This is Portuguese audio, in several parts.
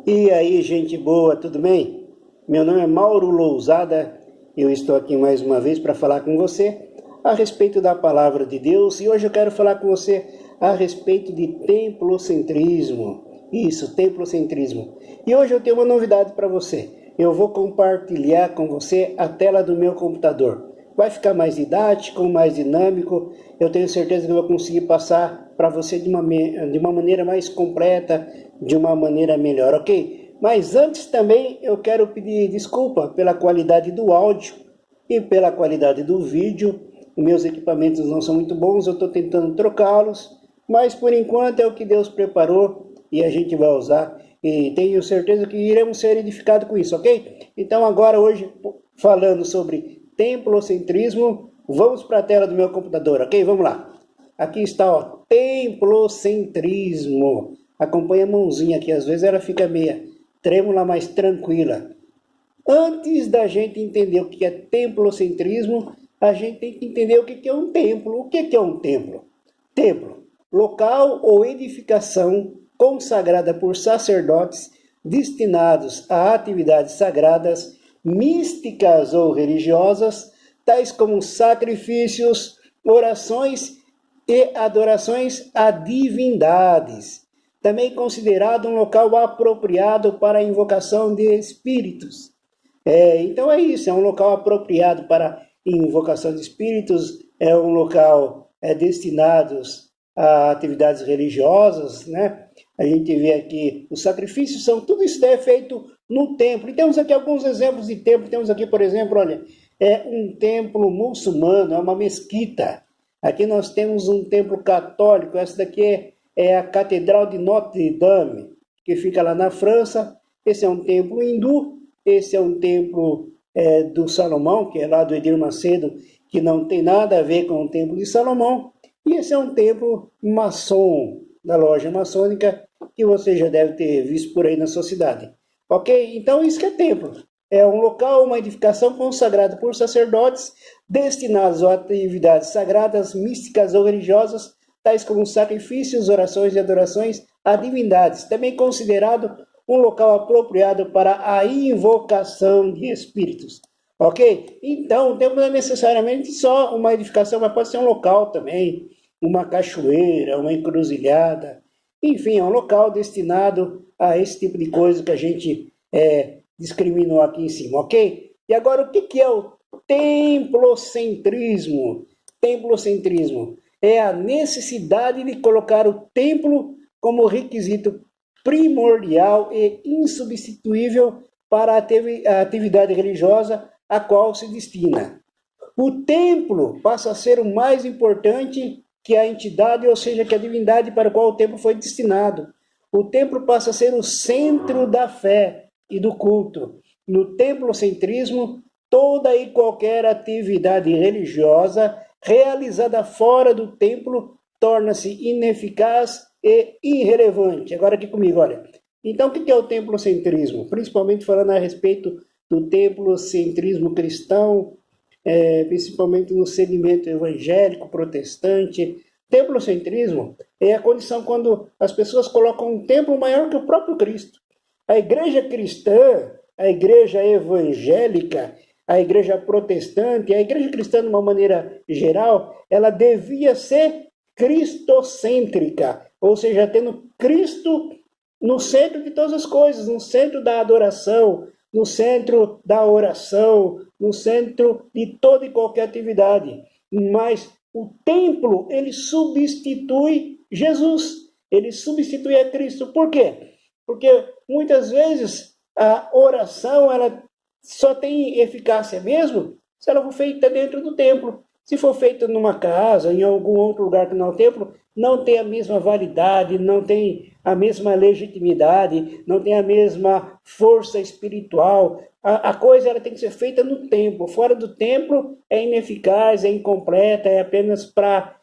E aí, gente boa, tudo bem? Meu nome é Mauro Lousada, eu estou aqui mais uma vez para falar com você a respeito da palavra de Deus e hoje eu quero falar com você a respeito de templocentrismo. Isso, templocentrismo. E hoje eu tenho uma novidade para você. Eu vou compartilhar com você a tela do meu computador. Vai ficar mais didático, mais dinâmico. Eu tenho certeza que eu vou conseguir passar para você de uma maneira mais completa, de uma maneira melhor, ok? Mas antes também eu quero pedir desculpa pela qualidade do áudio e pela qualidade do vídeo. Os meus equipamentos não são muito bons, eu estou tentando trocá-los, mas por enquanto é o que Deus preparou e a gente vai usar. E tenho certeza que iremos ser edificados com isso, ok? Então agora hoje, falando sobre templocentrismo, vamos para a tela do meu computador, ok? Vamos lá. Aqui está, ó, templocentrismo. Acompanha a mãozinha aqui, às vezes ela fica meia trêmula, mas tranquila. Antes da gente entender o que é templocentrismo, a gente tem que entender o que é um templo. O que é um templo? Templo, local ou edificação consagrada por sacerdotes destinados a atividades sagradas, místicas ou religiosas, tais como sacrifícios, orações e adorações a divindades. Também considerado um local apropriado para a invocação de espíritos. Então é isso, é um local apropriado para invocação de espíritos, é um local destinado a atividades religiosas, né? A gente vê aqui os sacrifícios, tudo isso é feito no templo. E temos aqui alguns exemplos de templo. Temos aqui, por exemplo, olha, é um templo muçulmano, é uma mesquita. Aqui nós temos um templo católico, essa daqui é a Catedral de Notre-Dame, que fica lá na França. Esse é um templo hindu, esse é um templo do Salomão, que é lá do Edir Macedo, que não tem nada a ver com o templo de Salomão. E esse é um templo maçom, da loja maçônica, que você já deve ter visto por aí na sua cidade. Ok? Então isso que é templo. É um local, uma edificação consagrada por sacerdotes, destinados a atividades sagradas, místicas ou religiosas, tais como sacrifícios, orações e adorações a divindades. Também considerado um local apropriado para a invocação de espíritos. Ok? Então, o templo não é necessariamente só uma edificação, mas pode ser um local também, uma cachoeira, uma encruzilhada. Enfim, é um local destinado a esse tipo de coisa que a gente discriminou aqui em cima, ok? E agora, o que é o templocentrismo? Templocentrismo é a necessidade de colocar o templo como requisito primordial e insubstituível para a atividade religiosa a qual se destina. O templo passa a ser o mais importante que a entidade, ou seja, que a divindade para a qual o templo foi destinado. O templo passa a ser o centro da fé e do culto. No templocentrismo, toda e qualquer atividade religiosa realizada fora do templo torna-se ineficaz e irrelevante. Agora aqui comigo, olha. Então, o que é o templocentrismo? Principalmente falando a respeito do templocentrismo cristão, principalmente no segmento evangélico, protestante. Templocentrismo é a condição quando as pessoas colocam um templo maior que o próprio Cristo. A igreja cristã, a igreja evangélica, a igreja protestante, a igreja cristã de uma maneira geral, ela devia ser cristocêntrica, ou seja, tendo Cristo no centro de todas as coisas, no centro da adoração, no centro da oração, no centro de toda e qualquer atividade. Mas o templo, ele substitui Jesus, ele substitui a Cristo. Por quê? Porque muitas vezes a oração ela só tem eficácia mesmo se ela for feita dentro do templo. Se for feita numa casa, em algum outro lugar que não é o templo, não tem a mesma validade, não tem a mesma legitimidade, não tem a mesma força espiritual. A coisa ela tem que ser feita no templo. Fora do templo é ineficaz, é incompleta, é apenas para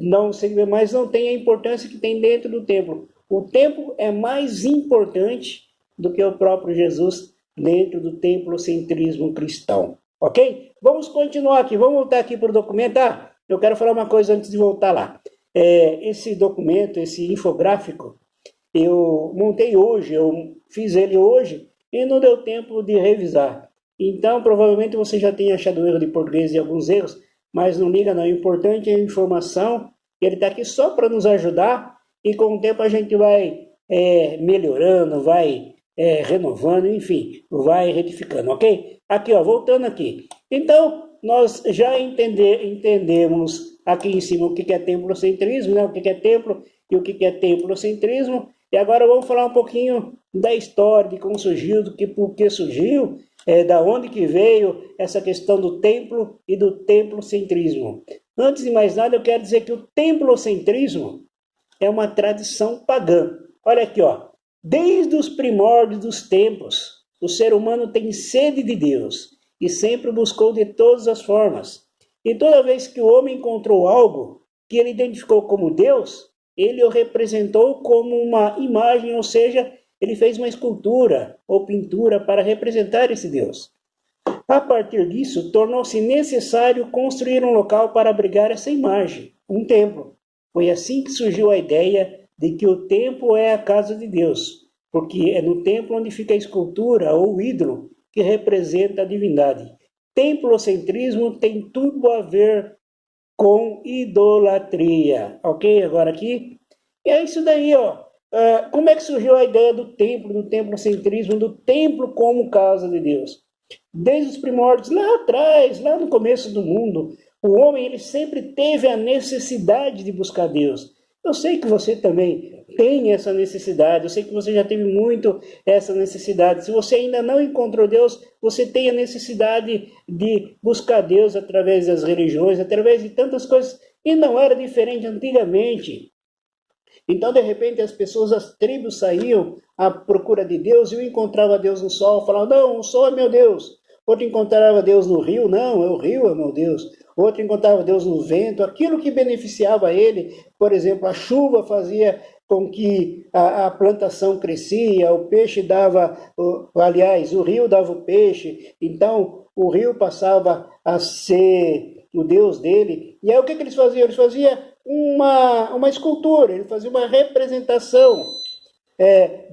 não ser, mas não tem a importância que tem dentro do templo. O templo é mais importante do que o próprio Jesus dentro do templocentrismo cristão. Ok? Vamos continuar aqui, vamos voltar aqui para o documento. Eu quero falar uma coisa antes de voltar lá. Esse documento, esse infográfico, eu montei hoje, eu fiz ele hoje e não deu tempo de revisar. Então, provavelmente você já tenha achado erro de português e alguns erros, mas não liga não, o importante é a informação, ele está aqui só para nos ajudar e com o tempo a gente vai melhorando, vai renovando, enfim, vai retificando, ok? Aqui, ó, voltando aqui. Então, nós já entendemos aqui em cima o que é templocentrismo, né? O que é templo e o que é templocentrismo. E agora vamos falar um pouquinho da história, de como surgiu, do que por que surgiu, da onde que veio essa questão do templo e do templocentrismo. Antes de mais nada, eu quero dizer que o templocentrismo é uma tradição pagã. Olha aqui, ó. Desde os primórdios dos tempos, o ser humano tem sede de Deus e sempre buscou de todas as formas. E toda vez que o homem encontrou algo que ele identificou como Deus, ele o representou como uma imagem, ou seja, ele fez uma escultura ou pintura para representar esse Deus. A partir disso, tornou-se necessário construir um local para abrigar essa imagem, um templo. Foi assim que surgiu a ideia de que o templo é a casa de Deus, porque é no templo onde fica a escultura ou o ídolo que representa a divindade. Templocentrismo tem tudo a ver com idolatria, ok? Agora aqui, é isso daí, ó. Como é que surgiu a ideia do templocentrismo, do templo como casa de Deus? Desde os primórdios, lá atrás, lá no começo do mundo, o homem ele sempre teve a necessidade de buscar Deus. Eu sei que você também tem essa necessidade, eu sei que você já teve muito essa necessidade. Se você ainda não encontrou Deus, você tem a necessidade de buscar Deus através das religiões, através de tantas coisas, e não era diferente antigamente. Então, de repente, as pessoas, as tribos saíam à procura de Deus e um encontrava Deus no sol, falava, não, o sol é meu Deus. Outro encontrava Deus no rio, não, o rio é meu Deus. Outro encontrava Deus no vento, aquilo que beneficiava ele, por exemplo, a chuva fazia com que a plantação crescia, o peixe dava, aliás, o rio dava o peixe, então o rio passava a ser o Deus dele. E aí o que eles faziam? Eles faziam uma escultura, ele fazia uma representação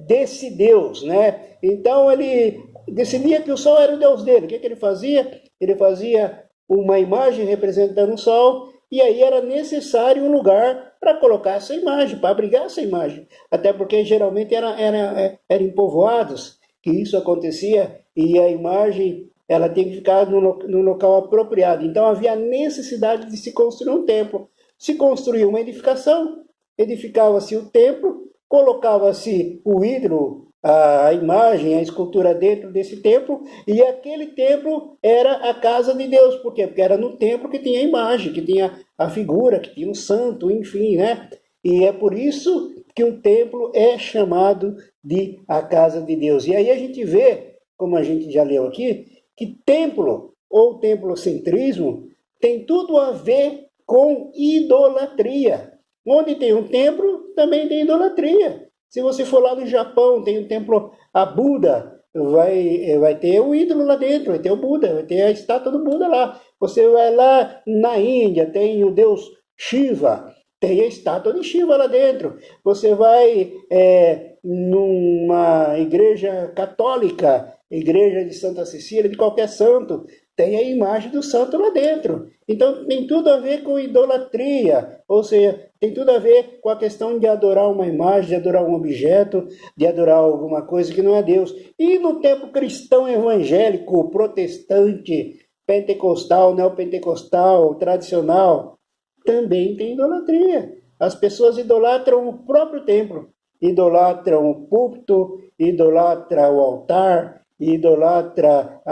desse Deus, né? Então ele decidia que o sol era o Deus dele. O que ele fazia? Ele fazia uma imagem representando o sol, e aí era necessário um lugar para colocar essa imagem, para abrigar essa imagem. Até porque geralmente era em povoados que isso acontecia, e a imagem ela tem que ficar no local apropriado. Então havia necessidade de se construir um templo. Se construía uma edificação, edificava-se o templo, colocava-se o ídolo, a imagem, a escultura dentro desse templo, e aquele templo era a casa de Deus. Por quê? Porque era no templo que tinha a imagem, que tinha a figura, que tinha um santo, enfim, né? E é por isso que o templo é chamado de a casa de Deus. E aí a gente vê, como a gente já leu aqui, que templo ou templocentrismo tem tudo a ver com idolatria. Onde tem um templo, também tem idolatria. Se você for lá no Japão, tem um templo a Buda, vai ter o ídolo lá dentro, vai ter o Buda, vai ter a estátua do Buda lá. Você vai lá na Índia, tem o deus Shiva, tem a estátua de Shiva lá dentro. Você vai numa igreja católica, igreja de Santa Cecília, de qualquer santo, tem a imagem do santo lá dentro. Então tem tudo a ver com idolatria, ou seja, tem tudo a ver com a questão de adorar uma imagem, de adorar um objeto, de adorar alguma coisa que não é Deus. E no tempo cristão evangélico, protestante, pentecostal, neopentecostal, tradicional, também tem idolatria. As pessoas idolatram o próprio templo, idolatram o púlpito, idolatram o altar, idolatra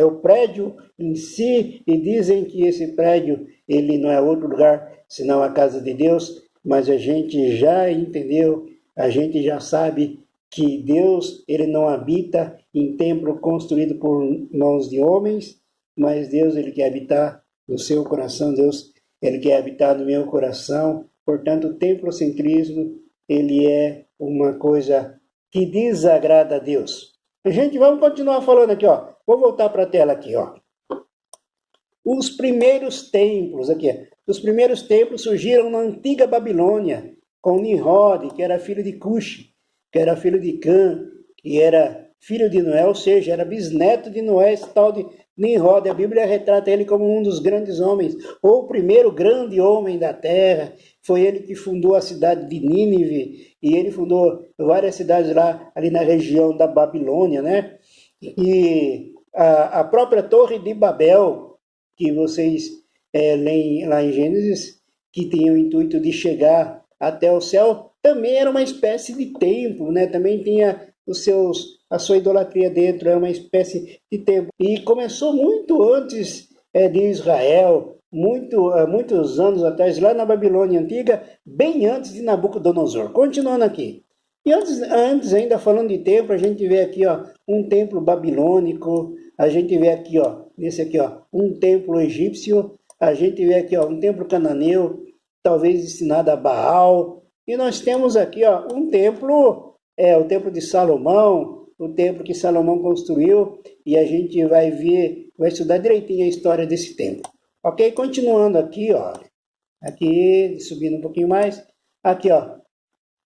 o prédio em si, e dizem que esse prédio ele não é outro lugar senão a casa de Deus, mas a gente já entendeu, a gente já sabe que Deus ele não habita em templo construído por mãos de homens, mas Deus ele quer habitar no seu coração, Deus ele quer habitar no meu coração. Portanto, o templocentrismo ele é uma coisa que desagrada a Deus. Gente, vamos continuar falando aqui, ó. Vou voltar para a tela aqui, ó. Os primeiros templos, aqui, os primeiros templos surgiram na antiga Babilônia, com Nimrod, que era filho de Cuxi. que era filho de Cã, que era filho de Noé, ou seja, era bisneto de Noé, esse tal de Nimrod. A Bíblia retrata ele como um dos grandes homens, ou o primeiro grande homem da terra. Foi ele que fundou a cidade de Nínive, e ele fundou várias cidades lá, ali na região da Babilônia, né? E a própria Torre de Babel, que vocês leem lá em Gênesis, que tinha o intuito de chegar até o céu, também era uma espécie de templo, né? Também tinha a sua idolatria dentro, é uma espécie de templo. E começou muito antes de Israel, muitos anos atrás, lá na Babilônia Antiga, bem antes de Nabucodonosor. Continuando aqui. E antes ainda falando de templo, a gente vê aqui um templo babilônico, a gente vê aqui, nesse aqui, um templo egípcio, a gente vê aqui um templo cananeu, talvez destinado a Baal, e nós temos aqui um templo, o templo de Salomão, o templo que Salomão construiu, e a gente vai estudar direitinho a história desse templo. Ok? Continuando aqui, aqui, subindo um pouquinho mais, aqui,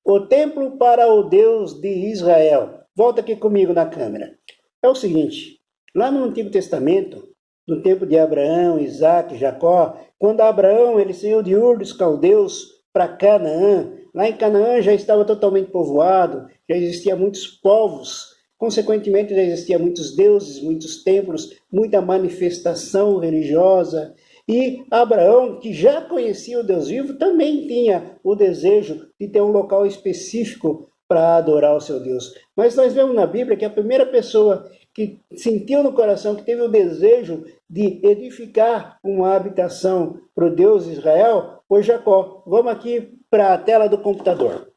o templo para o Deus de Israel. Volta aqui comigo na câmera. É o seguinte, lá no Antigo Testamento, no tempo de Abraão, Isaac, Jacó, quando Abraão ele saiu de Ur dos Caldeus para Canaã, lá em Canaã já estava totalmente povoado, já existiam muitos povos, consequentemente já existiam muitos deuses, muitos templos, muita manifestação religiosa. E Abraão, que já conhecia o Deus vivo, também tinha o desejo de ter um local específico para adorar o seu Deus. Mas nós vemos na Bíblia que a primeira pessoa que sentiu no coração, que teve o desejo de edificar uma habitação para o Deus de Israel, foi Jacó. Vamos aqui para a tela do computador.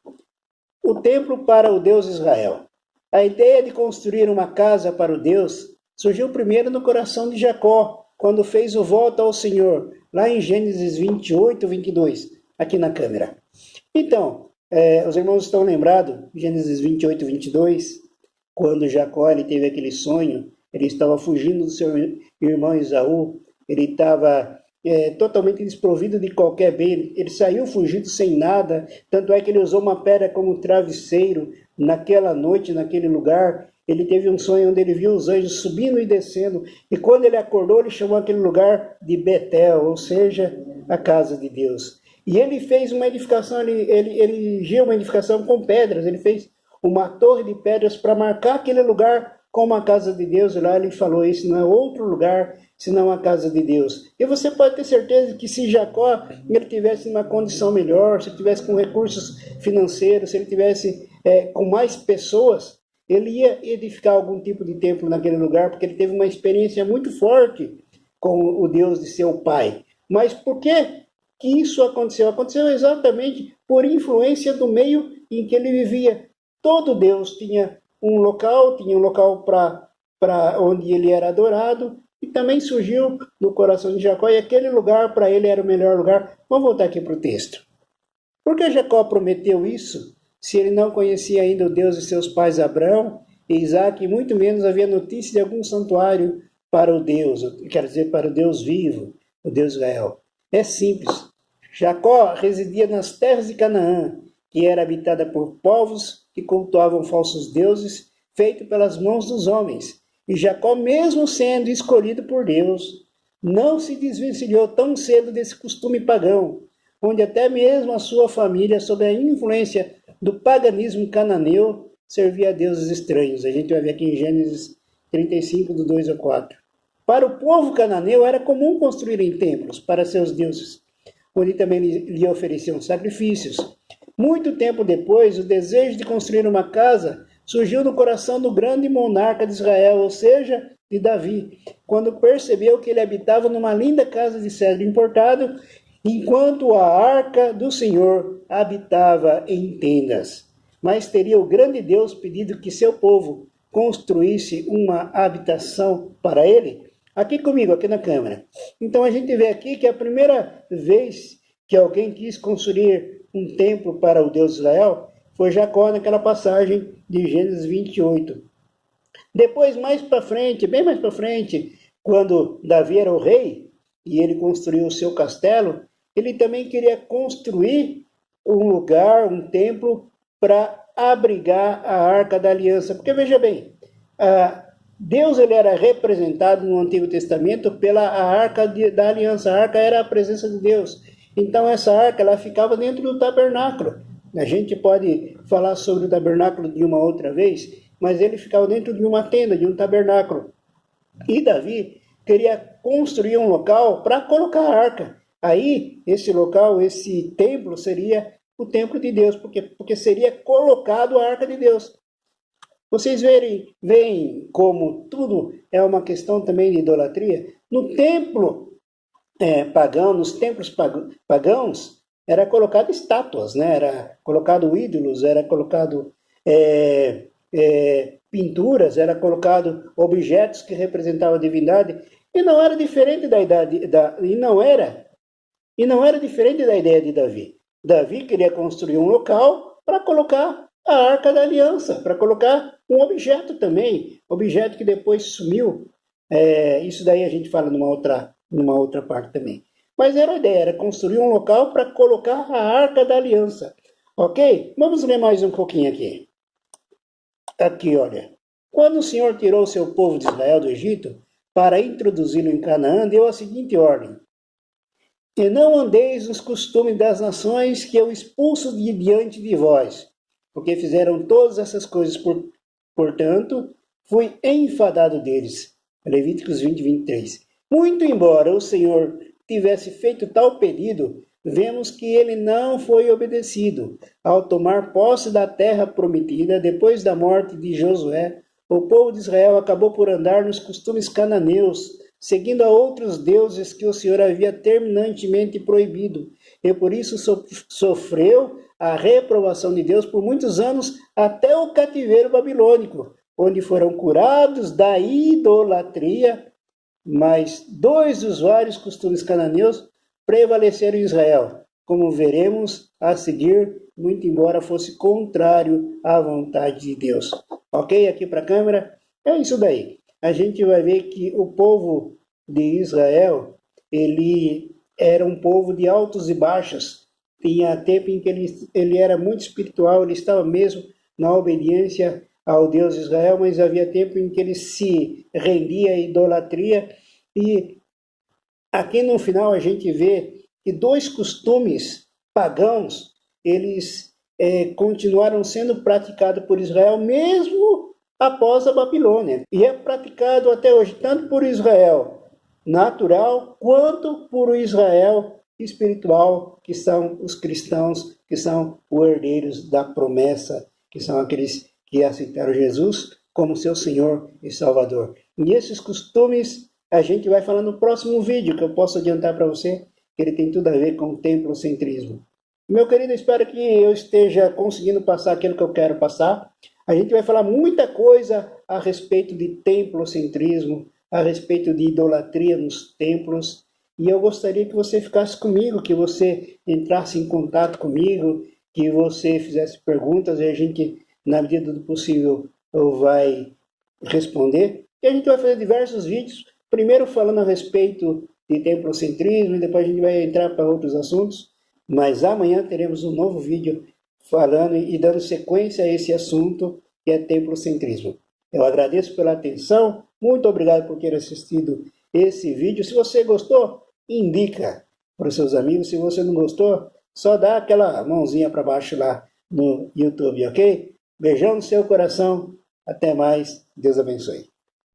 O templo para o Deus de Israel. A ideia de construir uma casa para o Deus surgiu primeiro no coração de Jacó, quando fez o voto ao Senhor, lá em Gênesis 28, 22, aqui na câmera. Então, os irmãos estão lembrados, Gênesis 28, 22, quando Jacó ele teve aquele sonho, ele estava fugindo do seu irmão Esaú, ele estava totalmente desprovido de qualquer bem, ele saiu fugido sem nada, tanto é que ele usou uma pedra como travesseiro naquela noite, naquele lugar. Ele teve um sonho onde ele viu os anjos subindo e descendo, e quando ele acordou, ele chamou aquele lugar de Betel, ou seja, a casa de Deus. E ele fez uma edificação, ele erigiu uma edificação com pedras, ele fez uma torre de pedras para marcar aquele lugar como a casa de Deus, e lá ele falou, esse não é outro lugar, senão a casa de Deus. E você pode ter certeza que se Jacó ele tivesse uma condição melhor, se ele tivesse com recursos financeiros, se ele tivesse com mais pessoas, ele ia edificar algum tipo de templo naquele lugar, porque ele teve uma experiência muito forte com o Deus de seu pai. Mas por que isso aconteceu? Aconteceu exatamente por influência do meio em que ele vivia. Todo Deus tinha um local para onde ele era adorado, e também surgiu no coração de Jacó, e aquele lugar para ele era o melhor lugar. Vamos voltar aqui para o texto. Por que Jacó prometeu isso? Se ele não conhecia ainda o Deus de seus pais Abraão e Isaac, e muito menos havia notícia de algum santuário para o Deus, quer dizer, para o Deus vivo, o Deus Israel. É simples. Jacó residia nas terras de Canaã, que era habitada por povos que cultuavam falsos deuses, feito pelas mãos dos homens. E Jacó, mesmo sendo escolhido por Deus, não se desvencilhou tão cedo desse costume pagão, onde até mesmo a sua família, sob a influência do paganismo cananeu, servia a deuses estranhos. A gente vai ver aqui em Gênesis 35, do 2 ao 4. Para o povo cananeu era comum construírem templos para seus deuses, onde também lhe ofereciam sacrifícios. Muito tempo depois, o desejo de construir uma casa surgiu no coração do grande monarca de Israel, ou seja, de Davi, quando percebeu que ele habitava numa linda casa de cedro importado, enquanto a arca do Senhor habitava em tendas. Mas teria o grande Deus pedido que seu povo construísse uma habitação para ele? Aqui comigo, aqui na câmera. Então a gente vê aqui que a primeira vez que alguém quis construir um templo para o Deus de Israel foi Jacó, naquela passagem de Gênesis 28. Depois, mais para frente, bem mais para frente, quando Davi era o rei e ele construiu o seu castelo, ele também queria construir um lugar, um templo para abrigar a Arca da Aliança. Porque veja bem, Deus ele era representado no Antigo Testamento pela Arca da Aliança. A Arca era a presença de Deus. Então essa arca ela ficava dentro do tabernáculo. A gente pode falar sobre o tabernáculo de uma outra vez, mas ele ficava dentro de uma tenda, de um tabernáculo. E Davi queria construir um local para colocar a arca. Aí, esse local, esse templo seria o templo de Deus, porque seria colocado a arca de Deus. Vocês veem como tudo é uma questão também de idolatria? No templo pagão, nos templos pagãos, era colocado estátuas, né? Era colocado ídolos, era colocado pinturas, era colocado objetos que representavam a divindade, e não era diferente e não era diferente da ideia de Davi. Davi queria construir um local para colocar a Arca da Aliança, para colocar um objeto também, objeto que depois sumiu. Isso daí a gente fala numa outra parte também. Mas era a ideia, era construir um local para colocar a Arca da Aliança. Ok? Vamos ler mais um pouquinho aqui. Aqui, olha. Quando o Senhor tirou o seu povo de Israel do Egito para introduzi-lo em Canaã, deu a seguinte ordem: e não andeis nos costumes das nações que eu expulso de diante de vós, porque fizeram todas essas coisas, portanto, fui enfadado deles. Levíticos 20, 23. Muito embora o Senhor tivesse feito tal pedido, vemos que ele não foi obedecido. Ao tomar posse da terra prometida, depois da morte de Josué, o povo de Israel acabou por andar nos costumes cananeus, seguindo a outros deuses que o Senhor havia terminantemente proibido, e por isso sofreu a reprovação de Deus por muitos anos, até o cativeiro babilônico, onde foram curados da idolatria. Mas 2 dos vários costumes cananeus prevaleceram em Israel, como veremos a seguir, muito embora fosse contrário à vontade de Deus. Ok? Aqui para a câmera, é isso daí. A gente vai ver que o povo de Israel, ele era um povo de altos e baixos. Tinha tempo em que ele era muito espiritual, ele estava mesmo na obediência ao Deus de Israel, mas havia tempo em que ele se rendia à idolatria. E aqui no final a gente vê que 2 costumes pagãos, eles continuaram sendo praticados por Israel mesmo após a Babilônia. E é praticado até hoje, tanto por Israel natural, quanto por Israel espiritual, que são os cristãos, que são os herdeiros da promessa, que são aqueles que aceitaram Jesus como seu Senhor e Salvador. E esses costumes a gente vai falar no próximo vídeo, que eu posso adiantar para você, que ele tem tudo a ver com o templocentrismo. Meu querido, espero que eu esteja conseguindo passar aquilo que eu quero passar. A gente vai falar muita coisa a respeito de templocentrismo, a respeito de idolatria nos templos. E eu gostaria que você ficasse comigo, que você entrasse em contato comigo, que você fizesse perguntas e a gente, na medida do possível, vai responder. E a gente vai fazer diversos vídeos, primeiro falando a respeito de templocentrismo e depois a gente vai entrar para outros assuntos. Mas amanhã teremos um novo vídeo falando e dando sequência a esse assunto, que é templocentrismo. Eu agradeço pela atenção, muito obrigado por ter assistido esse vídeo. Se você gostou, indica para os seus amigos. Se você não gostou, só dá aquela mãozinha para baixo lá no YouTube, ok? Beijão no seu coração, até mais, Deus abençoe.